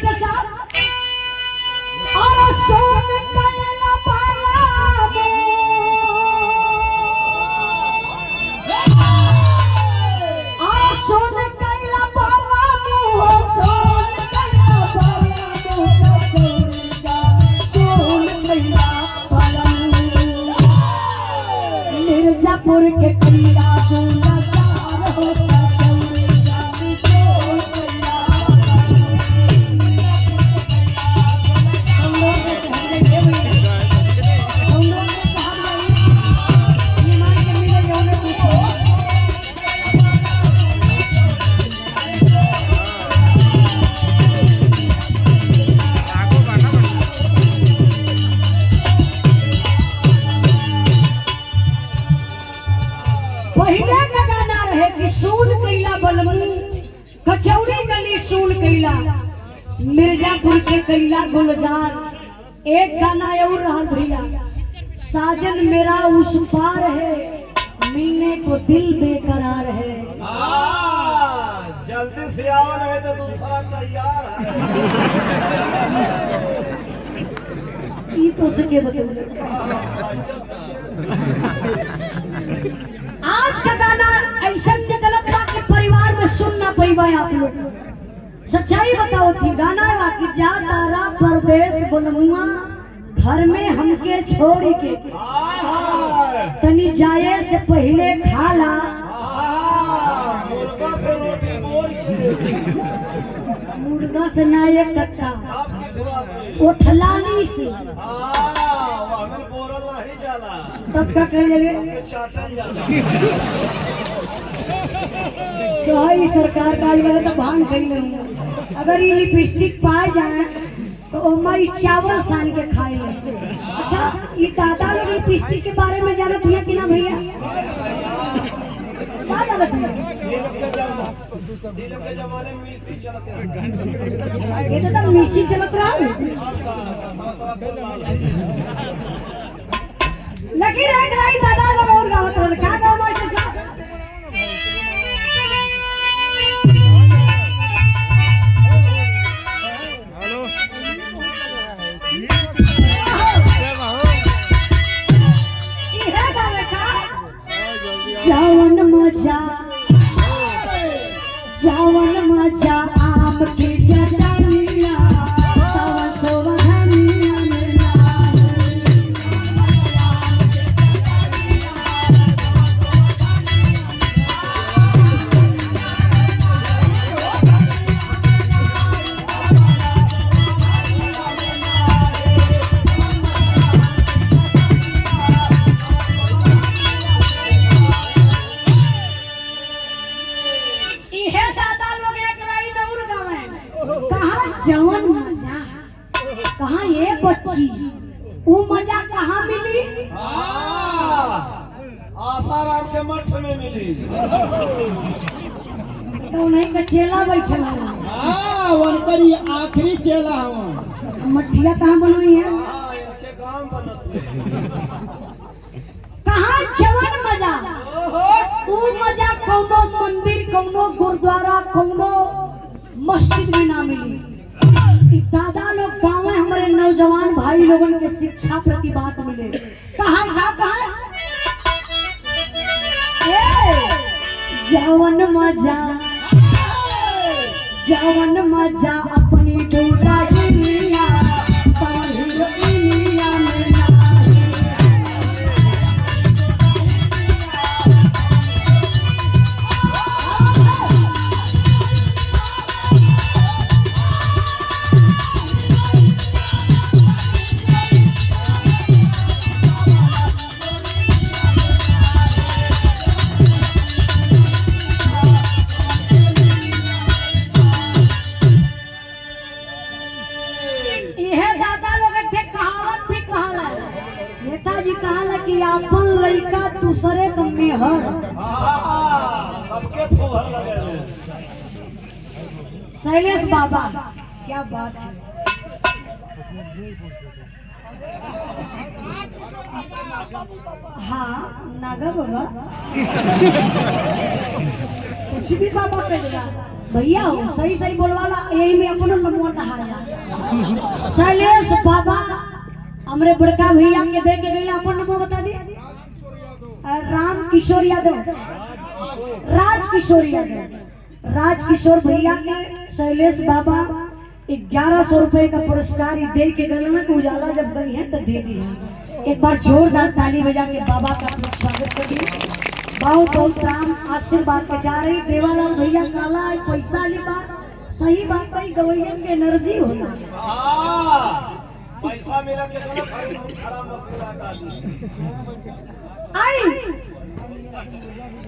Master साहब और सोन कैला पाला और सोन कैला पाला सोन कैला पाला सोन कैला पाला मिर्जापुर के कैला दूल्हा होता कचौड़ी गली सून कैला मिर्जापुर के कैला गुलजार। एक गाना और रहा भैया, साजन मेरा उस पार है मिलने को दिल बेकरार है। जल्दी से आओ नहीं तो दूसरा तैयार है। ये तो सके बताओ। आज का गाना ऐसा गलत था कि परिवार में सुनना पैबा आप लोग। सच्चाई बताओ थी गाना वाकई जा तारा परदेश बनमुआ घर में हमके छोड़ के तनी जाए से पहले खाला मुर्गा से रोटी बोल मुर्गा से ना एक कट्टा उठलानी से तब का कह लगे तो आई सरकार का लगे तो भान कही नहीं। अगर ये लिपस्टिक पाए जाए तो ओमाई चावल सान के खाए ले। अच्छा ये दादा लोग लिपस्टिक के बारे में जानत हुआ कि ना भैया? क्या जानत हुआ? ये तो मिसी चलत रहा लगी रही दादा लोग और गावत रहे। क्या गाँव मास्टर साहब? जावन मजा आम के जटानिया तवन सोवहनिया में जवन मजा कहाँ ये बच्ची वो मजा कहाँ मिली? आसाराम के मठ में मिली। तो नहीं का चेला बैठा वनकर ये आखिरी चेला हुआ। मठिया कहाँ बनवाई है? इनके गांव बनत कहाँ जवन मजा वो मजा कौनो मंदिर कौनो गुरुद्वारा कौनो मस्जिद में ना मिली। दादा लोग गाँव में हमारे नौजवान भाई लोगों के शिक्षा प्रति बात मिले। कहाँ जवन मजा अपनी डोरा दुनिया अपन लड़का दूसरे कमी है। सबके फुहर लगे। शैलेश बाबा क्या बात है। हाँ नागा बाबा कुछ भी बाबा कह दिया। भैया हो सही सही बोलवाला यही में अपनो नंबर दहाया शैलेश बाबा हमरे बड़का भैया के दे के गईला अपन नंबर बता दी राम किशोर यादव राज किशोर यादव राज किशोर भैया के शैलेश बाबा 1100 रुपए का पुरस्कार दे के गए में उजाला जब गई है तो दे दी है। एक बार जोरदार ताली बजा के बाबा का स्वागत करिए। बहुत बहुत राम आशीर्वाद पे जा रही देवालाल भैया काला पैसा वाली बात सही बात भाई गवैयन के एनर्जी होला पैसा मिला के खराब मसला डाली आई